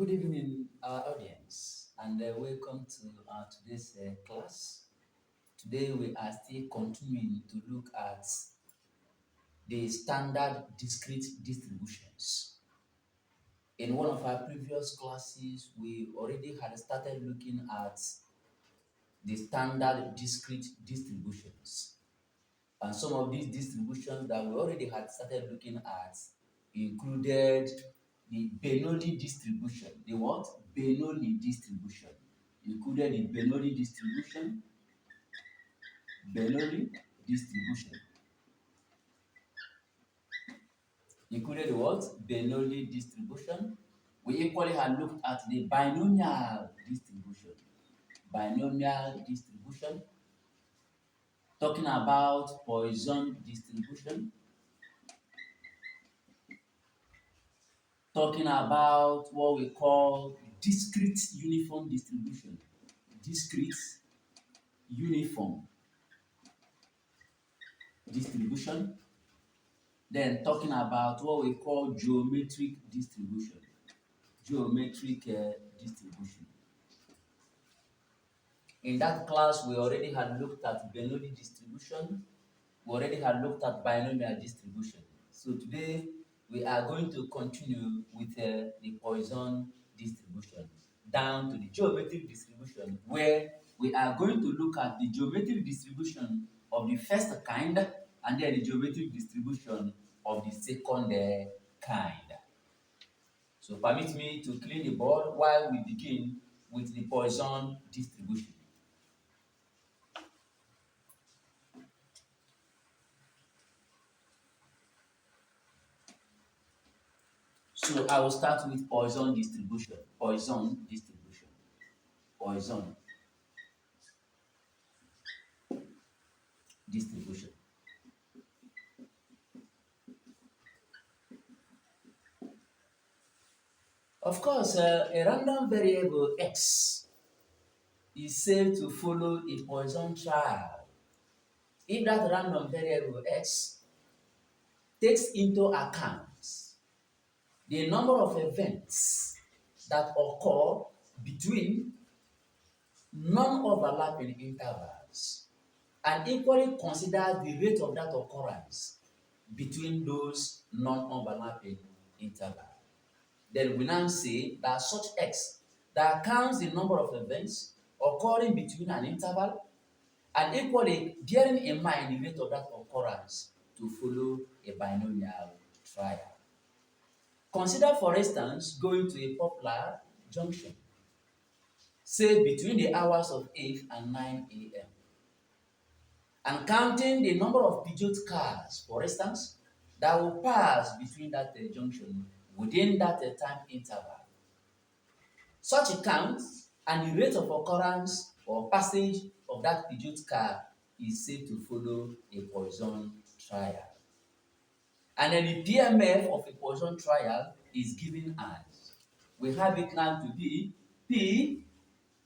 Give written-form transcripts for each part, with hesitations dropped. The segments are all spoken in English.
Good evening, our audience, and welcome to today's class. Today, we are still continuing to look at the standard discrete distributions. In one of our previous classes, we already had started looking at the standard discrete distributions. And some of these distributions that we already had started looking at included the Bernoulli distribution. The what? Bernoulli distribution. Included the Bernoulli distribution. Bernoulli distribution. Included the what? Bernoulli distribution. We equally had looked at the binomial distribution. Binomial distribution. Talking about Poisson distribution. Talking about what we call discrete uniform distribution. Discrete uniform distribution. Then talking about what we call geometric distribution. Geometric distribution. In that class, we already had looked at Bernoulli distribution. We already had looked at binomial distribution. So today, we are going to continue with the Poisson distribution down to the geometric distribution, where we are going to look at the geometric distribution of the first kind and then the geometric distribution of the second kind. So permit me to clean the board while we begin with the Poisson distribution. So I will start with Poisson distribution. Poisson distribution. Poisson distribution. Of course, a random variable x is said to follow a Poisson trial if that random variable x takes into account the number of events that occur between non-overlapping intervals and equally consider the rate of that occurrence between those non-overlapping intervals. Then we now say that such x that counts the number of events occurring between an interval and equally bearing in mind the rate of that occurrence to follow a binomial trial. Consider, for instance, going to a popular junction, say between the hours of 8 and 9 a.m. and counting the number of Peugeot cars, for instance, that will pass between that junction within that time interval. Such a count and the rate of occurrence or passage of that Peugeot car is said to follow a Poisson trial. And then the PMF of a Poisson trial is given as, we have it now to be P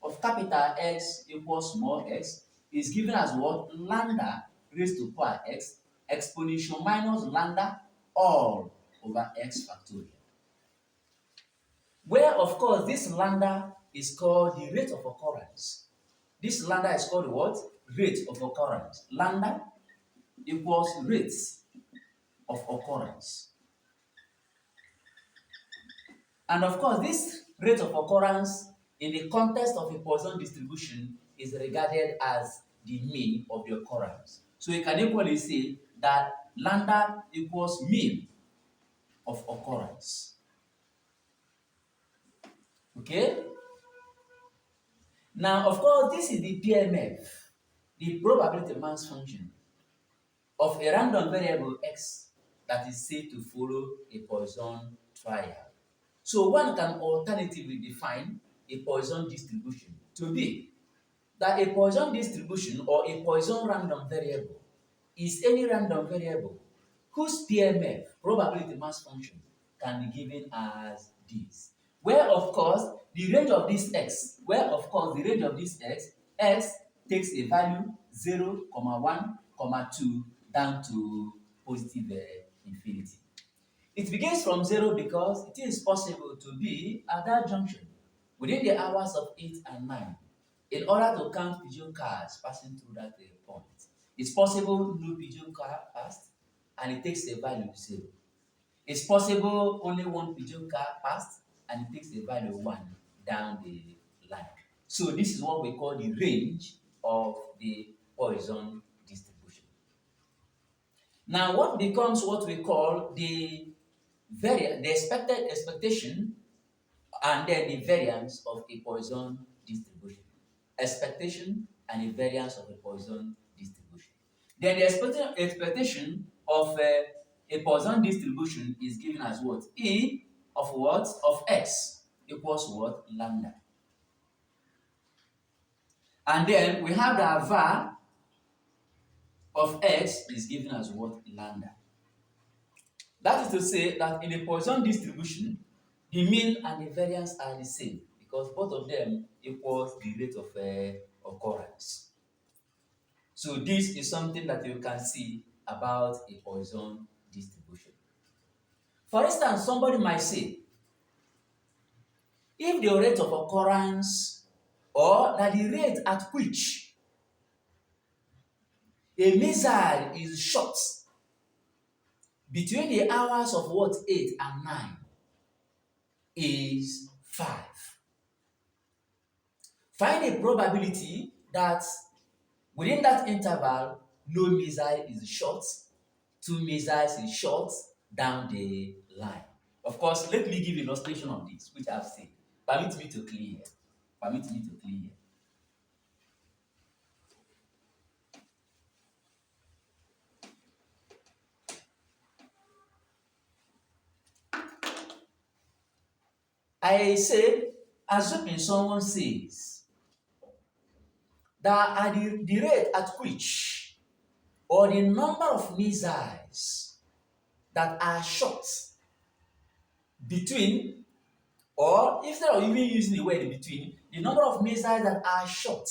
of capital X equals small x is given as what? Lambda raised to power x exponential minus lambda all over x factorial. Where, of course, this lambda is called the rate of occurrence. This lambda is called what? Rate of occurrence. Lambda equals rate of occurrence. And of course, this rate of occurrence in the context of a Poisson distribution is regarded as the mean of the occurrence. So you can equally say that lambda equals mean of occurrence. Okay? Now, of course, this is the PMF, the probability mass function of a random variable x that is said to follow a Poisson trial. So one can alternatively define a Poisson distribution to be that a Poisson distribution or a Poisson random variable is any random variable whose PMF, probability mass function, can be given as this. Where, of course, the range of this x, x takes a value 0, 1, 2 down to positive infinity. It begins from 0 because it is possible to be at that junction within the hours of 8 and 9 in order to count pigeon cars passing through that point. It's possible no pigeon car passed and it takes a value 0. It's possible only one pigeon car passed and it takes a value 1 down the line. So this is what we call the range of the Poisson distribution. Now what becomes what we call the expected expectation and then the variance of a Poisson distribution. Expectation and the variance of a Poisson distribution. Then the expectation of a Poisson distribution is given as what? E of what? Of x equals what? Lambda. And then we have the var of x is given as what? Lambda. That is to say that in a Poisson distribution, the mean and the variance are the same because both of them equals the rate of occurrence. So this is something that you can see about a Poisson distribution. For instance, somebody might say, if the rate of occurrence or that the rate at which a missile is shot between the hours of what 8 and 9 is 5. Find a probability that within that interval, no missile is shot, 2 missiles is shot down the line. Of course, let me give illustration of this, which I've seen. Permit me to clear. Permit me to clear. I say, assuming someone says that at the rate at which or the number of missiles that are shot between, or instead of even using the word in between, the number of missiles that are shot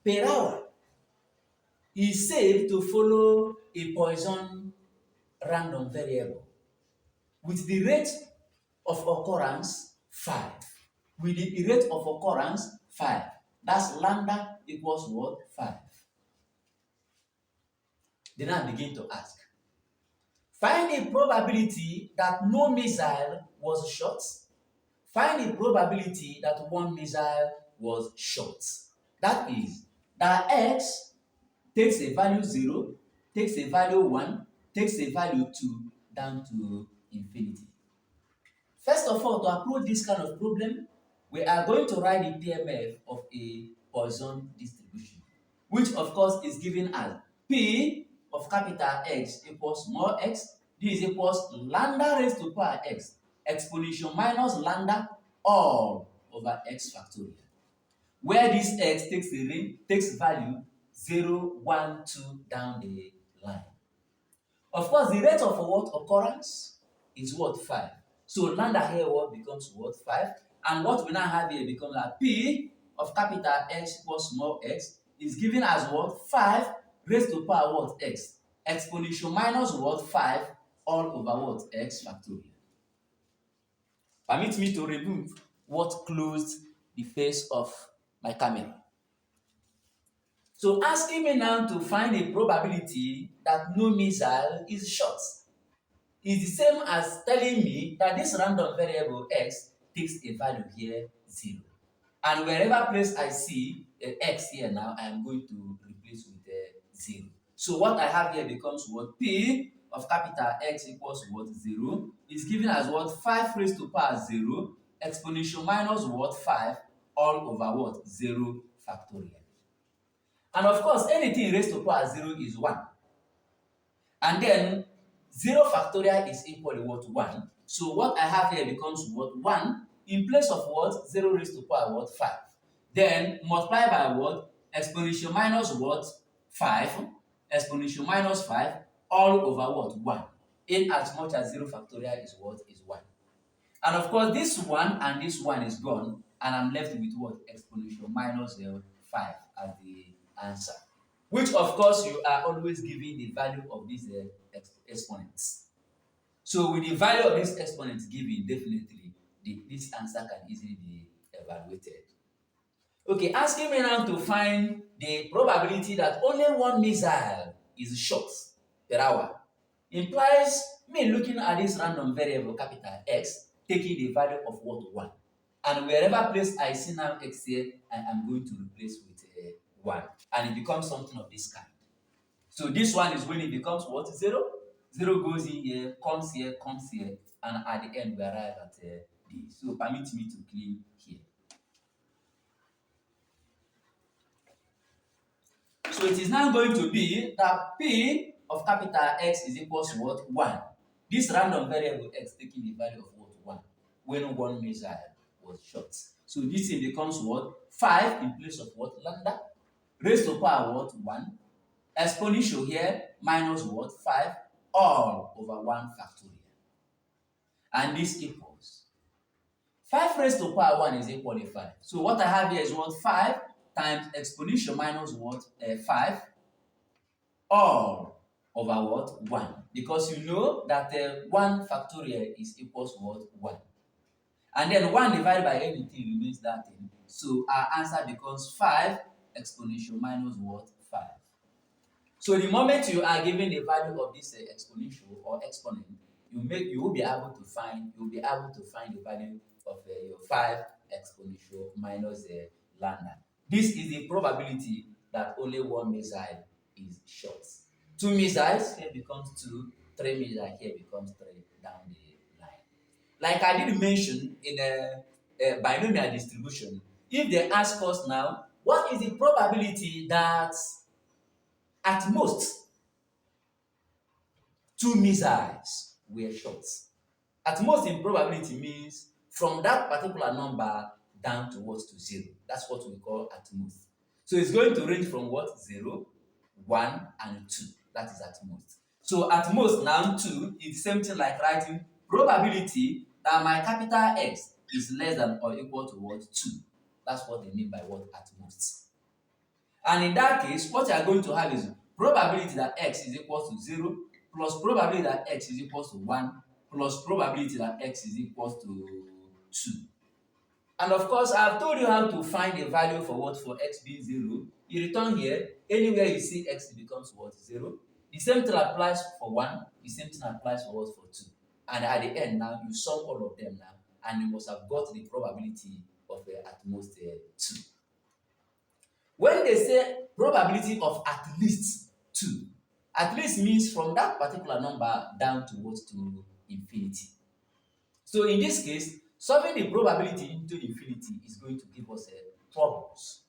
per hour is said to follow a Poisson random variable with the rate of occurrence 5. With the rate of occurrence 5. That's lambda equals what? 5. Then I begin to ask. Find the probability that no missile was shot. Find the probability that one missile was shot. That is, that x takes a value 0, takes a value 1, takes a value 2 down to infinity. First of all, to approach this kind of problem, we are going to write the PMF of a Poisson distribution, which of course is given as P of capital X equals small x. This equals lambda raised to power x exponential minus lambda all over x factorial, where this x takes value 0, 1, 2 down the line. Of course, the rate of what occurrence is what? 5. So lambda here what becomes what? 5. And what we now have here becomes that P of capital X equals small x is given as what? 5 raised to power what? X. Exponential minus what? 5 all over what? X factorial. Permit me to remove what closed the face of my camera. So asking me now to find a probability that no missile is shot is the same as telling me that this random variable x takes a value here 0. And wherever place I see x here now, I am going to replace with 0. So what I have here becomes what? P of capital X equals what? 0 is given as what? 5 raised to power 0 exponential minus what? 5 all over what? 0 factorial. And of course, anything raised to power 0 is 1. And then 0 factorial is equal to what? 1. So what I have here becomes what? 1 in place of what? 0 raised to power what? 5. Then multiply by what? Exponential minus what? 5. Exponential minus 5 all over what? 1. In as much as 0 factorial is what? Is 1. And of course, this 1 and this 1 is gone, and I'm left with what? Exponential minus 5 as the answer. Which of course you are always giving the value of these exponents. So with the value of this exponent given, definitely this answer can easily be evaluated. Okay, asking me now to find the probability that only one missile is shot per hour implies me looking at this random variable capital X, taking the value of what 1. And wherever place I see now X here, I am going to replace with 1. And it becomes something of this kind. So this one is when it becomes what? 0. 0 goes in here, comes here, and at the end we arrive at D. So permit me to clean here. So it is now going to be that P of capital X is equals to what? 1. This random variable X taking the value of what? 1. When one missile was shot. So this thing becomes what? 5 in place of what? Lambda. Raised to power what? 1. Exponential here minus what? 5 all over 1 factorial. And this equals 5 raised to power 1 is equal to 5. So what I have here is what? 5 times exponential minus what? 5 all over what? 1. Because you know that 1 factorial is equals to what? 1. And then 1 divided by anything remains that thing. So our answer becomes 5 exponential minus what? 5. So the moment you are given the value of this exponential or exponent, you will be able to find the value of your 5 exponential minus lambda. This is the probability that only one missile is shot. 2 missiles here becomes 2, 3 missiles here becomes 3 down the line. Like I did mention in a binomial distribution, if they ask us now, what is the probability that at most 2 missiles were shot? At most in probability means from that particular number down towards to 0. That's what we call at most. So it's going to range from what? 0, 1, and 2. That is at most. So at most now 2 is the same thing like writing probability that my capital X is less than or equal to what? 2. That's what they mean by what? At most. And in that case, what you are going to have is probability that X is equal to 0 plus probability that X is equal to 1 plus probability that X is equal to 2. And of course, I've told you how to find a value for what? For X being 0. You return here, anywhere you see X becomes what? 0. The same thing applies for 1. The same thing applies for what? For 2. And at the end now, you sum all of them now, and you must have got the probability of at most 2. When they say probability of at least 2, at least means from that particular number down towards to infinity. So in this case, solving the probability into infinity is going to give us problems.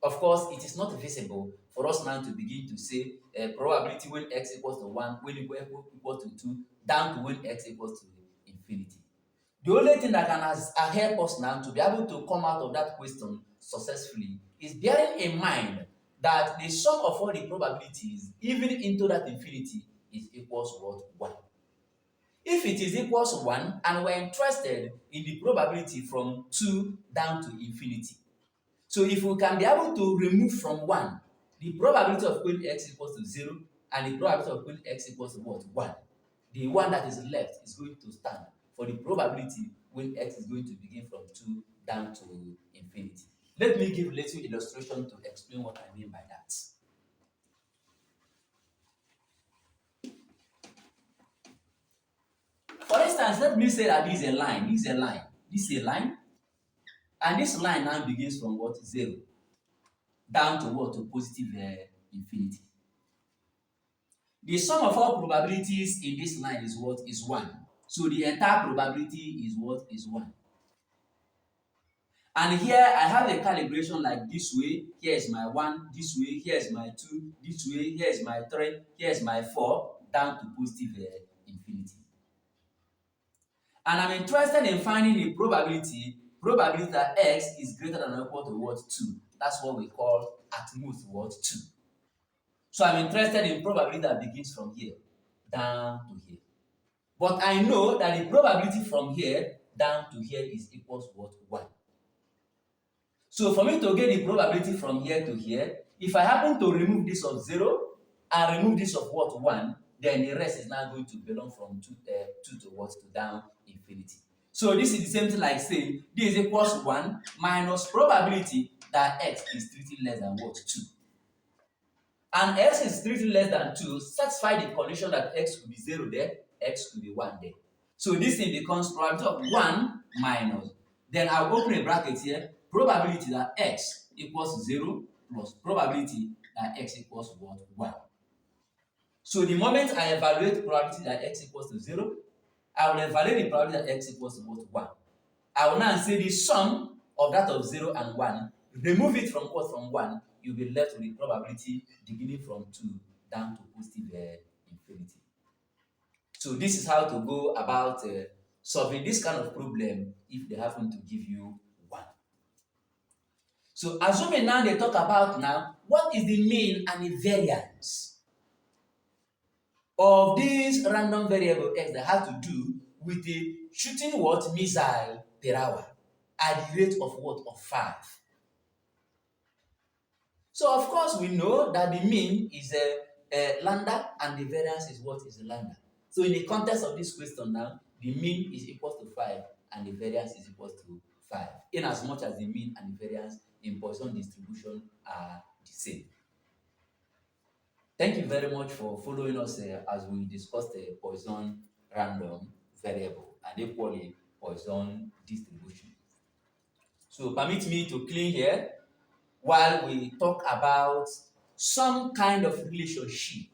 Of course, it is not visible for us now to begin to say probability when x equals to 1, when equal to 2, down to when x equals to infinity. The only thing that can help us now to be able to come out of that question successfully is bearing in mind that the sum of all the probabilities, even into that infinity, is equals to what? 1. If it is equals to 1 and we're interested in the probability from 2 down to infinity, so if we can be able to remove from 1 the probability of when x equals to 0 and the probability of when x equals to what? 1, the one that is left is going to stand for the probability when x is going to begin from 2 down to infinity. Let me give a little illustration to explain what I mean by that. For instance, let me say that this is a line, and this line now begins from what? 0 down to what? To positive infinity. The sum of all probabilities in this line is what? Is 1. So the entire probability is what? Is 1. And here I have a calibration like this way. Here is my 1, this way. Here is my 2, this way. Here is my 3, here is my 4, down to positive infinity. And I'm interested in finding the probability that x is greater than or equal to what? 2. That's what we call at most what? 2. So I'm interested in probability that begins from here down to here. But I know that the probability from here down to here is equals to what? 1. So for me to get the probability from here to here, if I happen to remove this of 0 and remove this of what? 1, then the rest is now going to belong from 2 to what? To down infinity. So this is the same thing like saying this is equals 1 minus probability that x is strictly less than what? 2. And x is strictly less than 2, satisfy the condition that x could be 0 there, x could be 1 there. So this thing becomes probability of 1 minus, then I'll open a bracket here, probability that x equals 0 plus probability that x equals what? 1. So the moment I evaluate probability that x equals to 0, I will evaluate the probability that x equals to what? 1. I will now say the sum of that of 0 and 1, remove it from what? From 1, you'll be left with the probability beginning from 2 down to positive infinity. So this is how to go about solving this kind of problem if they happen to give you 1. So assuming now they talk about now, what is the mean and the variance of this random variable x that have to do with the shooting what? Missile per hour at the rate of what? Of 5. So of course we know that the mean is lambda and the variance is what? Is lambda. So in the context of this question now, the mean is equal to 5 and the variance is equal to 5, in as much as the mean and the variance in Poisson distribution are the same. Thank you very much for following us as we discussed the Poisson random variable and equally Poisson distribution. So permit me to clean here while we talk about some kind of relationship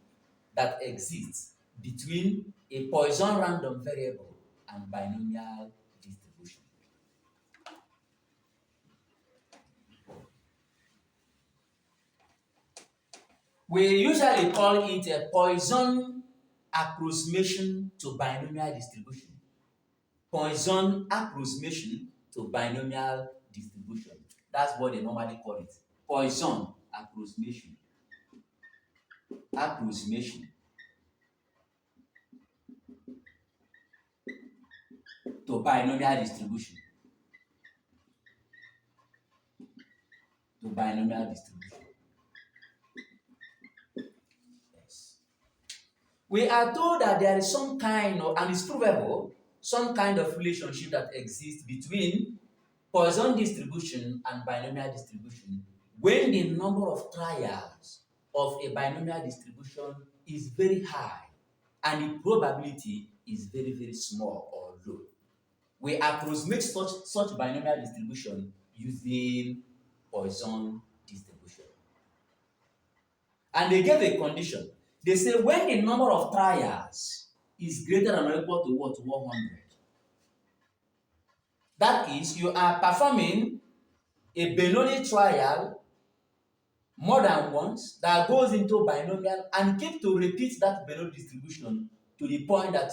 that exists between a Poisson random variable and binomial distribution. We usually call it a Poisson approximation to binomial distribution. Poisson approximation to binomial distribution. That's what they normally call it. Poisson approximation. Approximation to binomial distribution. To binomial distribution. Yes. We are told that there is some kind of, and it's provable, some kind of relationship that exists between Poisson distribution and binomial distribution when the number of trials of a binomial distribution is very high and the probability is very, very small or low. We approximate such binomial distribution using Poisson distribution. And they gave a condition. They say when the number of trials is greater than or equal to what? 100. That is, you are performing a Bernoulli trial more than once that goes into binomial and keep to repeat that Bernoulli distribution to the point that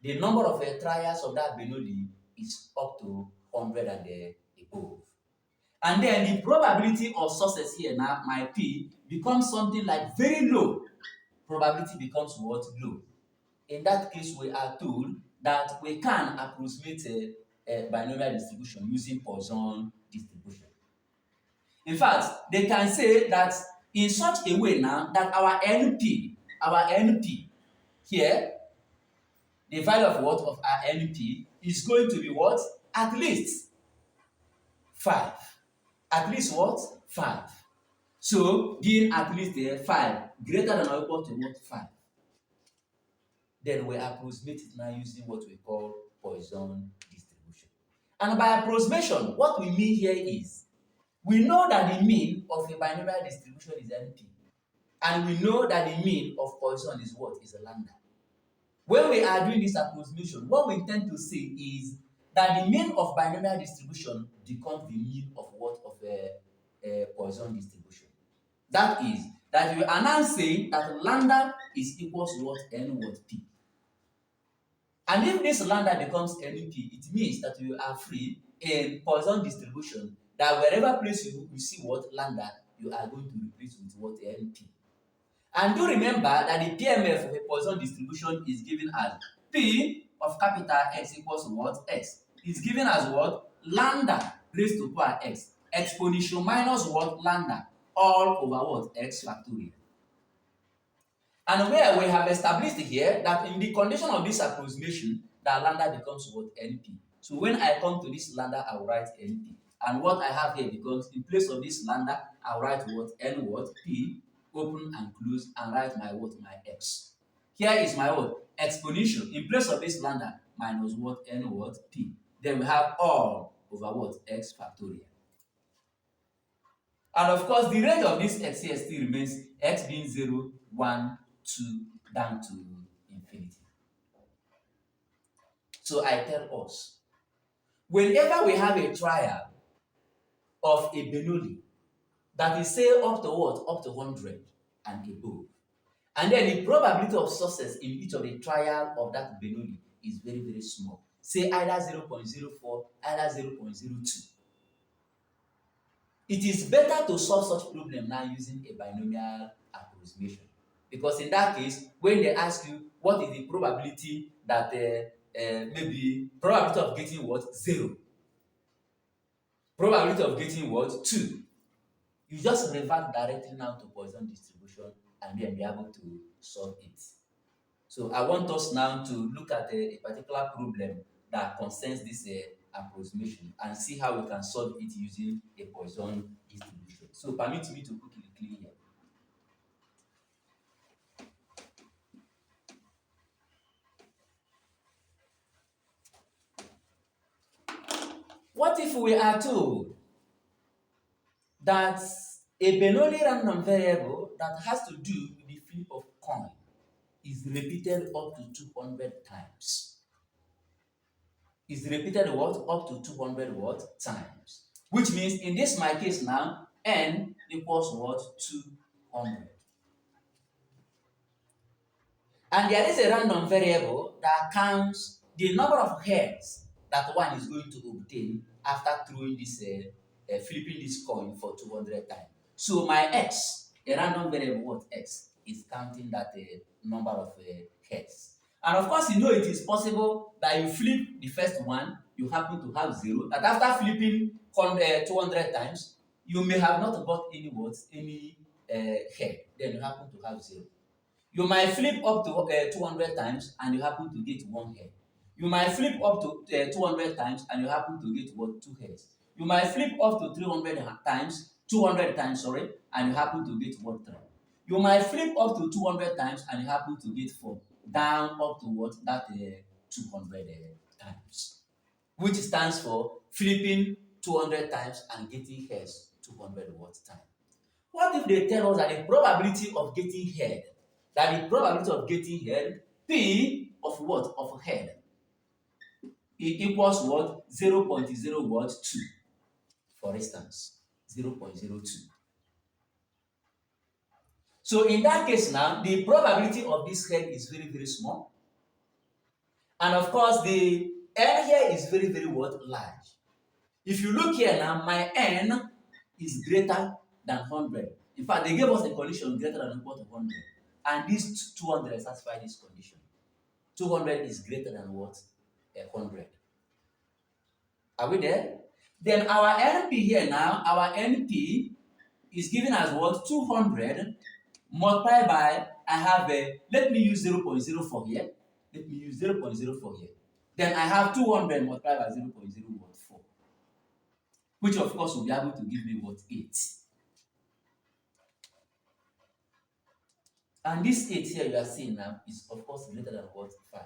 the number of trials of that Bernoulli is up to 100 and above. And then the probability of success here now, my P, becomes something like very low. Probability becomes what? Low. In that case, we are told that we can approximate a binomial distribution using Poisson distribution. In fact, they can say that in such a way now that our NP here, the value of what? Of our NP is going to be what? At least 5. At least what? 5. So, given at least 5 greater than or equal to what? 5. Then we approximate it now using what we call Poisson distribution. And by approximation, what we mean here is we know that the mean of a binomial distribution is NP. And we know that the mean of Poisson is what? Is a lambda. When we are doing this approximation, what we intend to say is that the mean of binomial distribution becomes the mean of what? Of a Poisson distribution. That is, that we are now saying that lambda is equal to what? N what? P. And if this lambda becomes NP, it means that you are free in Poisson distribution that wherever place you see what? Lambda, you are going to replace with what? NP. And do remember that the PMF of a Poisson distribution is given as P of capital X equals to what? X. Is given as what? Lambda raised to power X. Exponential minus what? Lambda. All over what? X factorial. And where we have established here that in the condition of this approximation, that lambda becomes what? NP. So when I come to this lambda, I will write NP. And what I have here becomes, in place of this lambda, I'll write what? N what? P, open and close, and write my what? My X. Here is my what? Exponential. In place of this lambda, minus what? N what? P. Then we have all over what? X factorial. And of course, the range of this x here still remains x being 0, 1, 2, down to infinity. So I tell us, whenever we have a trial of a Bernoulli that is say up to what? Up to 100 and above, and then the probability of success in each of the trial of that Bernoulli is very, very small. Say either 0.04, either 0.02. It is better to solve such problem now using a binomial approximation, because in that case, when they ask you what is the probability that maybe probability of getting what? 0, probability of getting what? 2, you just revert directly now to Poisson distribution and then be able to solve it. So I want us now to look at a particular problem that concerns this approximation and see how we can solve it using a Poisson distribution. So permit me to quickly clean here. What if we are told that a Bernoulli random variable that has to do with the flip of coin is repeated up to 200 times? Is repeated what? Up to 200 what? Times. Which means in this my case now, n equals what? 200. And there is a random variable that counts the number of heads that one is going to obtain after throwing this, flipping this coin for 200 times. So my x, a random variable, what? X, is counting that number of heads. And of course, you know it is possible that you flip the first one, you happen to have 0, that after flipping 200 times, you may have not got any words, any head, then you happen to have 0. You might flip up to 200 times and you happen to get 1 head. You might flip up to 200 times and you happen to get what? 2 heads. You might flip up to 200 times, sorry, and you happen to get what? 3. You might flip up to 200 times and you happen to get 4. Down up to what? That 200 times. Which stands for flipping 200 times and getting heads 200 what times. What if they tell us that the probability of getting head, P of what? Of head, it equals what? 0.02, for instance, 0.02. So in that case now, the probability of this head is very, very small. And of course, the n here is very, very what? Large. If you look here now, my n is greater than 100. In fact, they gave us a condition greater than or equal to 100. And this 200 satisfy this condition. 200 is greater than what? 100. Are we there? Then our NP here now, our NP is given as what? 200 multiplied by, I have let me use 0.04 here. Let me use 0.04 here. Then I have 200 multiplied by 0.014, which of course will be able to give me what? 8. And this 8 here you are seeing now is of course greater than what? 5.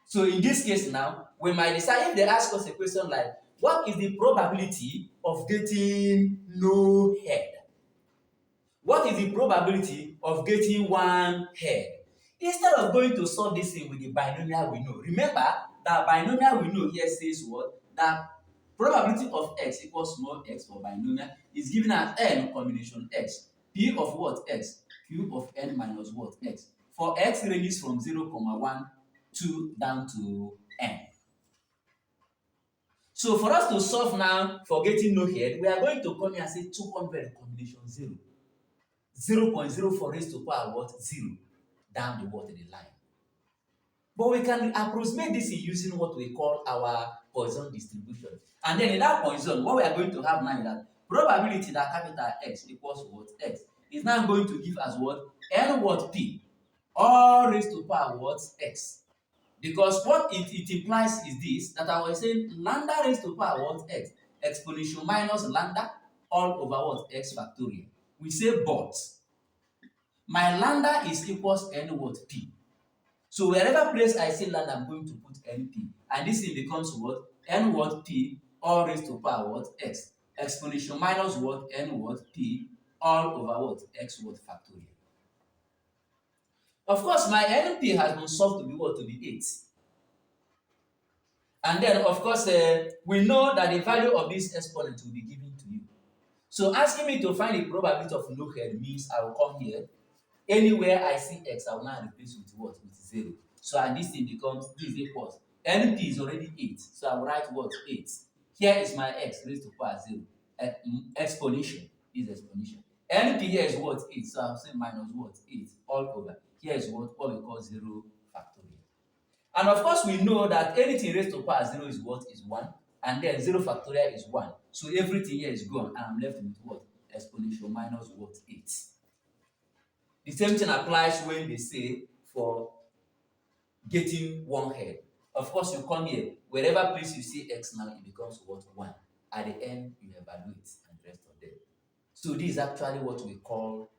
So in this case now, we might decide, if they ask us a question like, what is the probability of getting no head? What is the probability of getting 1 head? Instead of going to solve this thing with the binomial we know, remember that binomial we know here says what? That probability of x equals small x for binomial is given as n combination x. P of what? X. Q of n minus what? X. For x ranges from 0.1, 2 down to n. So for us to solve now for getting no head, we are going to come here and say 200 combination 0. 0.04 raised to power what? 0. Down the what? The line. But we can approximate this in using what we call our Poisson distribution. And then in that Poisson, what we are going to have now is that probability that capital X equals what? X. is now going to give us what? N what P, all raised to power what? X. Because what it implies is this, that I was saying lambda raised to power what? X, exponential minus lambda all over what? X factorial. We say but my lambda is equals N what? P. So wherever place I say lambda, I'm going to put NP. And this thing becomes what? N what? P all raised to power what? X. Exponential minus what? N what? P all over what? X what factorial. Of course, my NP has been solved to be what? To be 8. And then, of course, we know that the value of this exponent will be given to you. So asking me to find the probability of no head means I will come here. Anywhere I see x, I will now replace with what? With 0. So and this thing becomes, this is equals. NP is already 8. So I will write what? 8. Here is my x raised to power 0. Exponential is exponential. NP here is what? 8. So I will say minus what? 8 all over. Here is what we call 0 factorial. And of course, we know that anything raised to power 0 is what? Is 1. And then 0 factorial is 1. So everything here is gone. And I'm left with what? Exponential minus what? 8. The same thing applies when they say for getting one head. Of course, you come here, wherever place you see x now, it becomes what? 1. At the end, you evaluate and rest of them. So this is actually what we call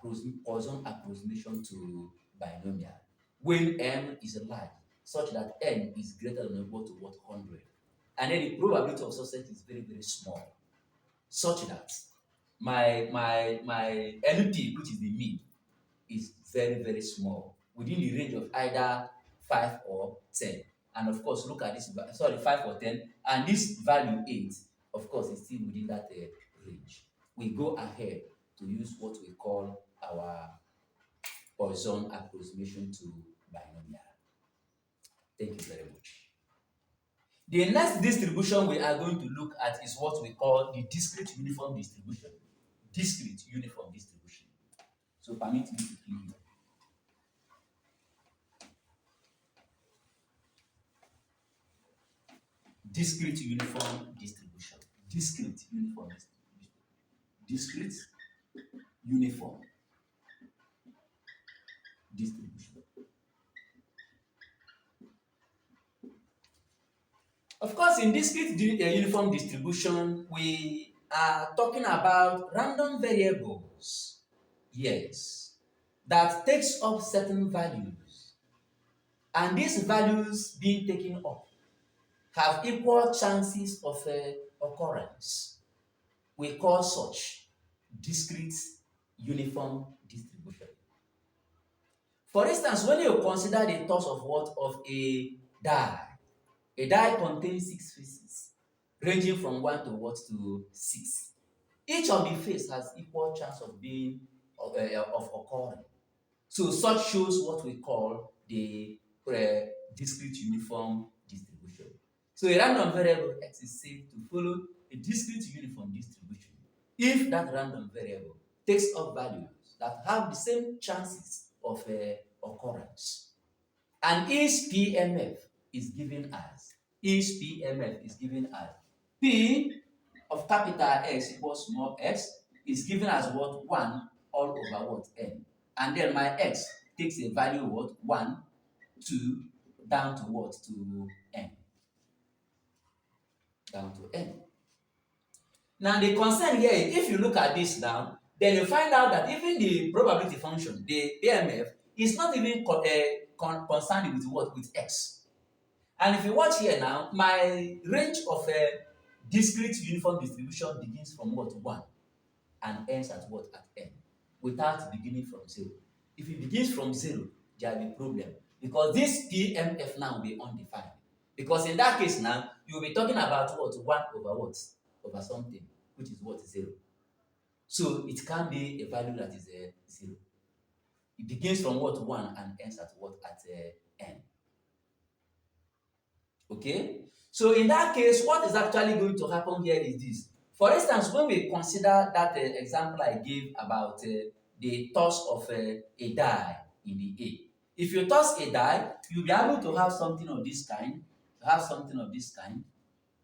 Poisson approximation to binomial. When m is large, such that n is greater than or equal to what? 100. And then the probability of success is very, very small, such that my NP, which is the mean, is very, very small, within the range of either 5 or 10. And of course, look at this, 5 or 10, and this value 8, of course, is still within that range. We go ahead to use what we call our Poisson approximation to binomial. Thank you very much. The next distribution we are going to look at is what we call the discrete uniform distribution. Discrete uniform distribution. So permit me to clean. Discrete uniform distribution. Discrete uniform distribution. Discrete uniform distribution. Of course, in discrete uniform distribution, we are talking about random variables. Yes. That takes up certain values. And these values being taken up have equal chances of occurrence. We call such discrete uniform distribution. For instance, when you consider the toss of what? Of a die contains 6 faces, ranging from 1 to what? To 6. Each of the faces has equal chance of being of occurring. So such shows what we call the discrete uniform distribution. So a random variable x is said to follow a discrete uniform distribution if that random variable takes up values that have the same chances of occurrence. And each PMF is given as P of capital X equals small x is given as what? 1 all over what? N. And then my x takes a value what? 1, 2, down to what? To n. Down to n. Now the concern here is, if you look at this now, then you find out that even the probability function, the PMF, is not even concerned with what? With x. And if you watch here now, my range of discrete uniform distribution begins from what? 1 and ends at what? At n, without beginning from 0. If it begins from 0, there will be problem, because this PMF now will be undefined. Because in that case now, you will be talking about what? 1 over what? Over something, which is what? 0. So it can be a value that is 0. It begins from what? 1 and ends at what? At n. Okay? So in that case, what is actually going to happen here is this. For instance, when we consider that example I gave about the toss of a die in the A. If you toss a die, you'll be able to have something of this kind, have something of this kind,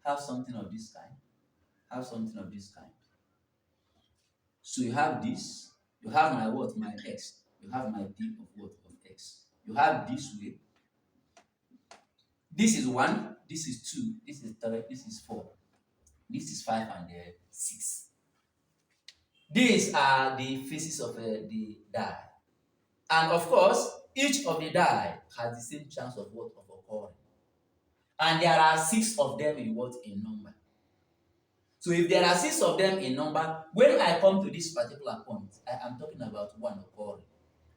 have something of this kind, have something of this kind. So you have this, You have my what? My x. You have my p of what? Of x. You have this way. This is 1, this is 2, this is 3, this is 4, this is 5, and 6. These are the faces of the die. And of course, each of the die has the same chance of what? Of occurring. And there are 6 of them in what? In number. So if there are 6 of them in number, when I come to this particular point, I am talking about one occurring.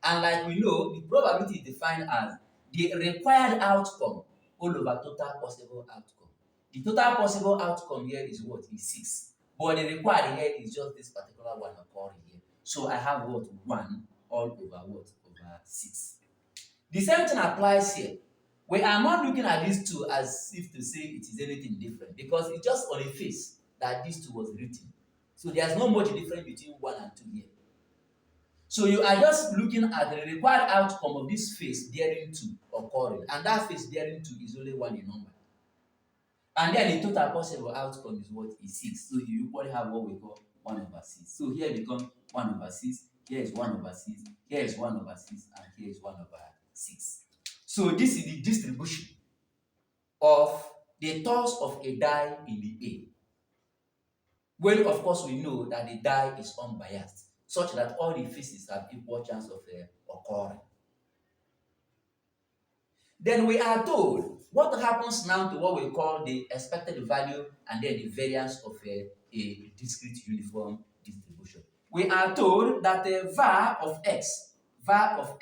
And like we know, the probability is defined as the required outcome all over total possible outcome. The total possible outcome here is what? Is 6. But the required here is just this particular one occurring here. So I have what? 1 all over what? Over 6. The same thing applies here. We are not looking at these two as if to say it is anything different, because it's just on a face that these two was written. So there's not much difference between 1 and 2 here. So you are just looking at the required outcome of this face bearing 2 occurring, and that face bearing 2 is only 1 in number. And then the total possible outcome is what? Is 6. So you equally have what we call 1 over 6. So here becomes 1 over 6, here is 1 over 6, here is 1 over 6, and here is 1 over 6. So this is the distribution of the toss of a die in the A. When of course we know that the die is unbiased, such that all the faces have equal chance of occurring. Then we are told what happens now to what we call the expected value and then the variance of a discrete uniform distribution. We are told that the var of x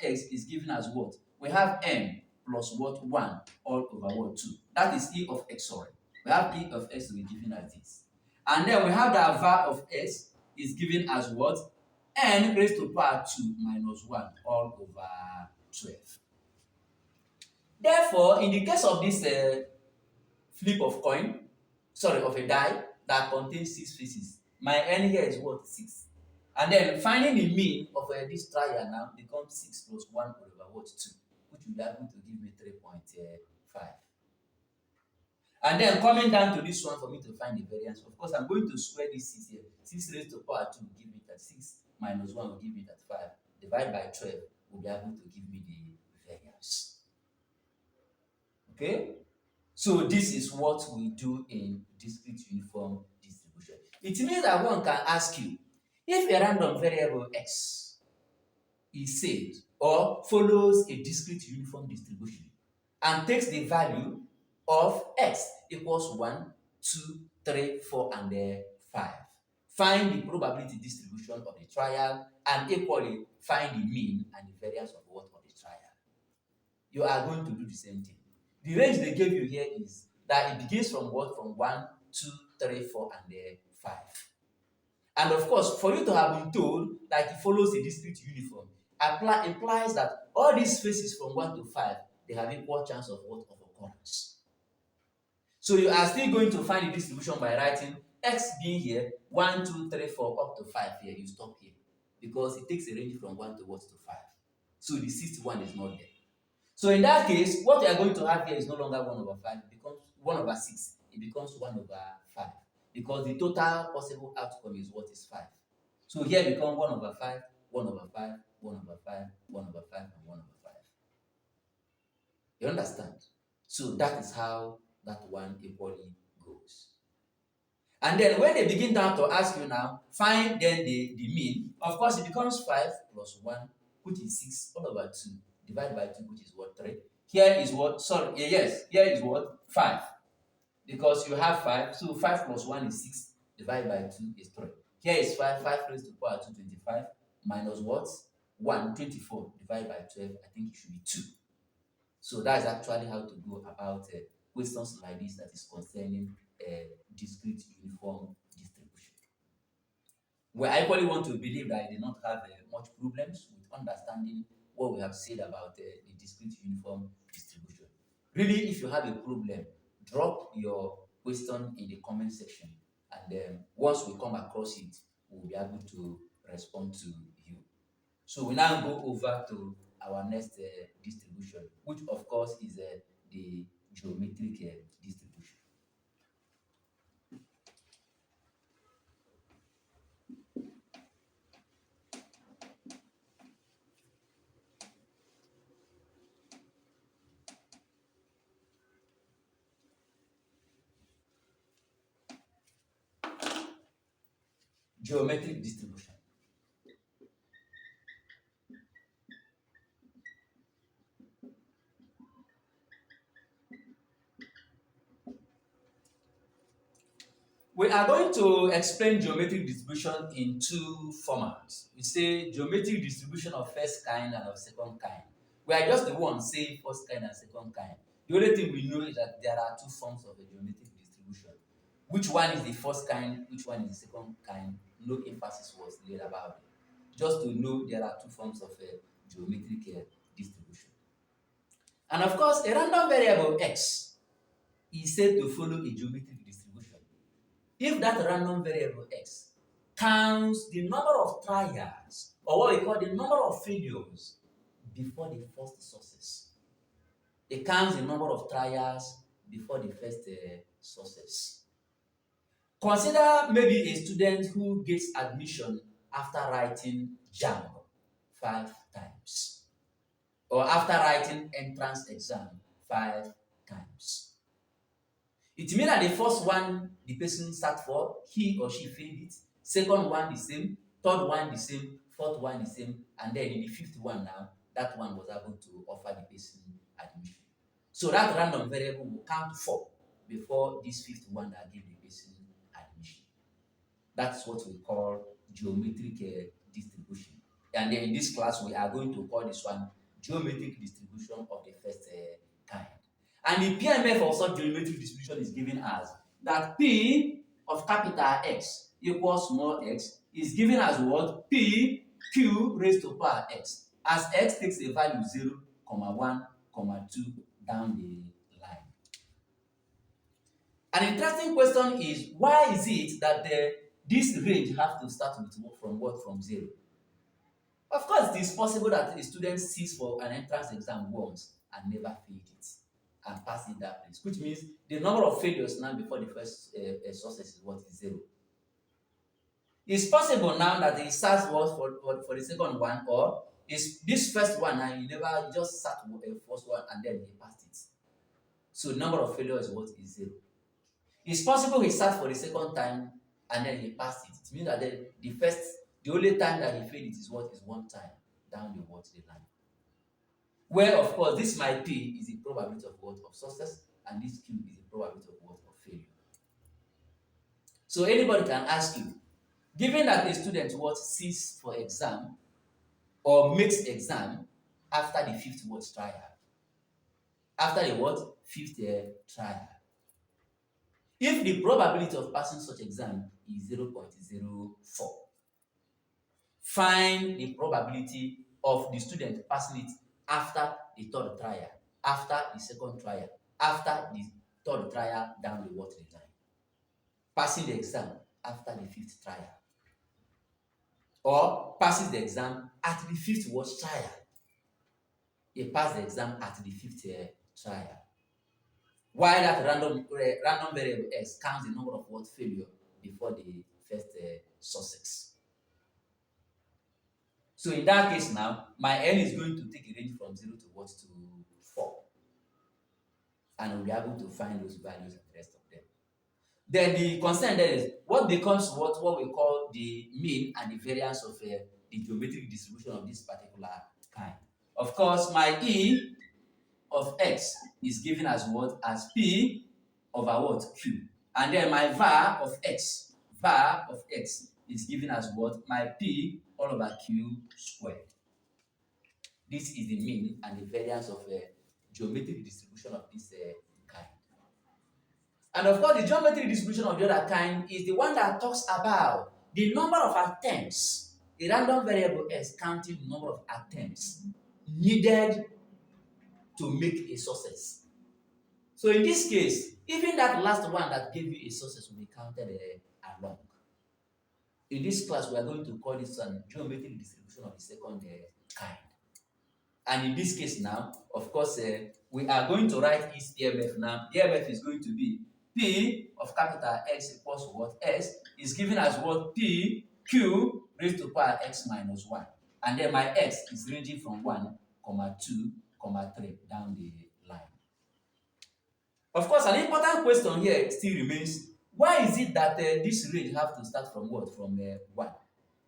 is given as what? We have n plus what? 1 all over what? 2. That is e of x, sorry. We have e of x to be given as this. And then we have that var of x is given as what? N raised to power 2 minus 1 all over 12. Therefore, in the case of this flip of coin, sorry, of a die that contains 6 faces, my n here is what? 6. And then finding the mean of this trial now becomes 6 plus 1 over what? 2, which will be able to give me 3.5. And then coming down to this one for me to find the variance, of course, I'm going to square this 6 here. 6 raised to power 2 will give me that 6 minus 1 will give me that 5. Divide by 12 will be able to give me the variance. Okay? So this is what we do in discrete uniform distribution. It means that one can ask you, if a random variable x is said or follows a discrete uniform distribution and takes the value of x equals 1, 2, 3, 4, and 5. Find the probability distribution of the trial and equally find the mean and the variance of what? Of the trial. You are going to do the same thing. The range they gave you here is that it begins from what? From 1, 2, 3, 4, and 5. And of course, for you to have been told that it follows a discrete uniform implies that all these faces from 1 to 5, they have equal chance of what? Of occurrence. So you are still going to find the distribution by writing x being here, 1, 2, 3, 4, up to 5 here. You stop here because it takes a range from 1 to what? To 5. So the 61 is not there. So in that case, what we are going to have here is no longer 1 over 5. It becomes 1 over 6. It becomes 1 over 5. Because the total possible outcome is what? Is 5. So here becomes 1 over 5, 1 over 5, 1 over 5, 1 over 5, and 1 over 5. You understand? So that is how that one equally goes. And then when they begin down to ask you now, find then the mean, of course it becomes 5 plus 1, which is 6 all over 2. Divided by 2, which is what? 3. Here is what? Sorry, yes, here is what? 5. Because you have 5, so 5 plus 1 is 6. Divided by 2 is 3. Here is 5, 5 raised to power 2, 25, minus what? 1, 24. Divided by 12, I think it should be 2. So that is actually how to go about questions like this that is concerning discrete uniform distribution. We equally want to believe that I did not have much problems with understanding what we have said about the discrete uniform distribution. Really, if you have a problem, drop your question in the comment section, and once we come across it, we'll be able to respond to you. So we now go over to our next distribution, which of course is the geometric distribution. geometric distribution. We are going to explain geometric distribution in two formats. We say geometric distribution of first kind and of second kind. We are just the ones saying first kind and second kind. The only thing we know is that there are two forms of a geometric distribution. Which one is the first kind, which one is the second kind, no emphasis was laid about it. Just to know there are two forms of a geometric distribution. And of course, a random variable x is said to follow a geometric distribution if that random variable x counts the number of trials, or what we call the number of failures, before the first success. It counts the number of trials before the first success. Consider maybe a student who gets admission after writing JAMB 5 times, or after writing entrance exam 5 times. It means that the first one the person sat for, he or she failed it. Second one the same, third one the same, fourth one the same, and then in the fifth one now, that one was able to offer the person admission. So that random variable will count 4 before this fifth one that gave the person admission. That's what we call geometric distribution. And then in this class, we are going to call this one geometric distribution of the first kind. And the PMF of such geometric distribution is given as that P of capital X equals small x is given as what? P Q raised to power x. As x takes a value 0, 1, 2 down the line. An interesting question is, why is it that this range has to start with from 0? Of course, it is possible that a student sits for an entrance exam once and never failed it and pass it that place, which means the number of failures now before the first success is what is 0. It's possible now that he starts for the second one, or is this first one and he just sat for the first one and then he passed it. So the number of failures is what is 0. It's possible he sat for the second time and then he passed it. It means that the only time that he failed it is what is 1 time down the line. Where of course this my P is the probability of what? Of success, and this Q is the probability of what? Of failure. So anybody can ask you, given that a student sits for exam or makes exam after the 5th trial, after the 5th trial, if the probability of passing such exam is 0.04, find the probability of the student passing it after the 3rd trial, after the 2nd trial, after the 3rd trial down the line. Passing the exam after the 5th trial, or passes the exam at the 5th trial. He passed the exam at the 5th trial. While that random variable x counts the number of failure before the first success. So in that case now, my n is going to take a range from 0 to 4. And we'll be able to find those values and the rest of them. Then the concern there is what becomes what we call the mean and the variance of the geometric distribution of this particular kind. Of course, my E of x is given as what? As P over Q. And then my var of x is given as what? My P all over Q squared. This is the mean and the variance of a geometric distribution of this kind. And of course, the geometric distribution of the other kind is the one that talks about the number of attempts, the random variable s counting the number of attempts needed to make a success. So in this case, even that last one that gave you a success will be counted along. In this class, we are going to call this one geometric distribution of the second kind. And in this case now, of course, we are going to write its EMF now. The EMF is going to be P of capital X equals what? S is given as what? P Q raised to power X minus 1. And then my X is ranging from 1, 2, 3 down the line. Of course, an important question here still remains, Why is it that this range have to start from what? From 1?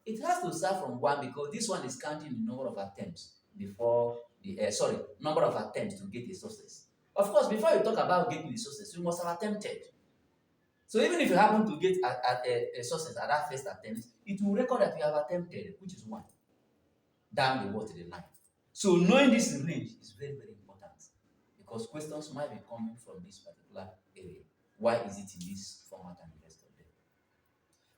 It has to start from 1 because this one is counting the number of attempts before the, number of attempts to get a success. Of course, before you talk about getting the success, you must have attempted. So even if you happen to get a success at that first attempt, it will record that you have attempted, which is 1, down the what, the line. So knowing this range is very, very important because questions might be coming from this particular area. Why is it in this format and the rest of them?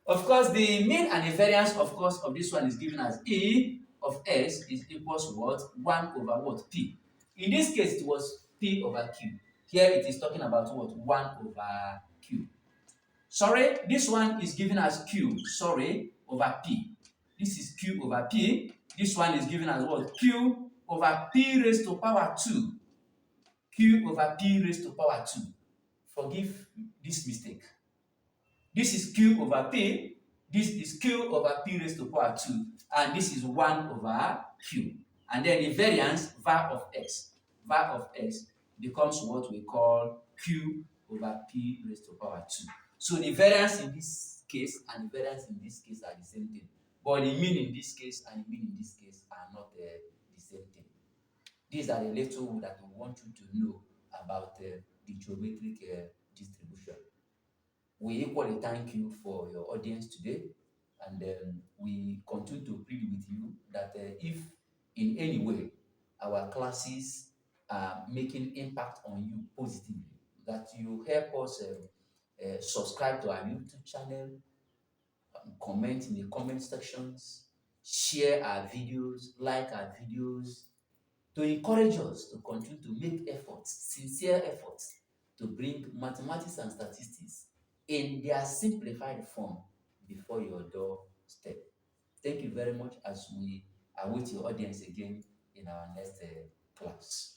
Of course, the mean and the variance, of course, of this one is given as E of S is equals to what? 1 over what? P. In this case, it was P over Q. Here it is talking about what? 1 over Q. Sorry, this one is given as Q, over P. This is Q over P. This one is given as what? Q over P raised to power 2. Q over P raised to power 2. Forgive this mistake. This is Q over P. This is Q over P raised to power 2. And this is 1 over Q. And then the variance, var of x. Var of x becomes what we call Q over P raised to power 2. So the variance in this case and the variance in this case are the same thing. But the mean in this case and the mean in this case are not the same thing. These are the little that we want you to know about the geometric distribution. We equally thank you for your audience today, and we continue to plead with you that if in any way our classes are making impact on you positively, that you help us subscribe to our YouTube channel, comment in the comment sections, share our videos, like our videos, to encourage us to continue to make efforts, sincere efforts, to bring mathematics and statistics in their simplified form before your doorstep. Thank you very much as we await your audience again in our next class.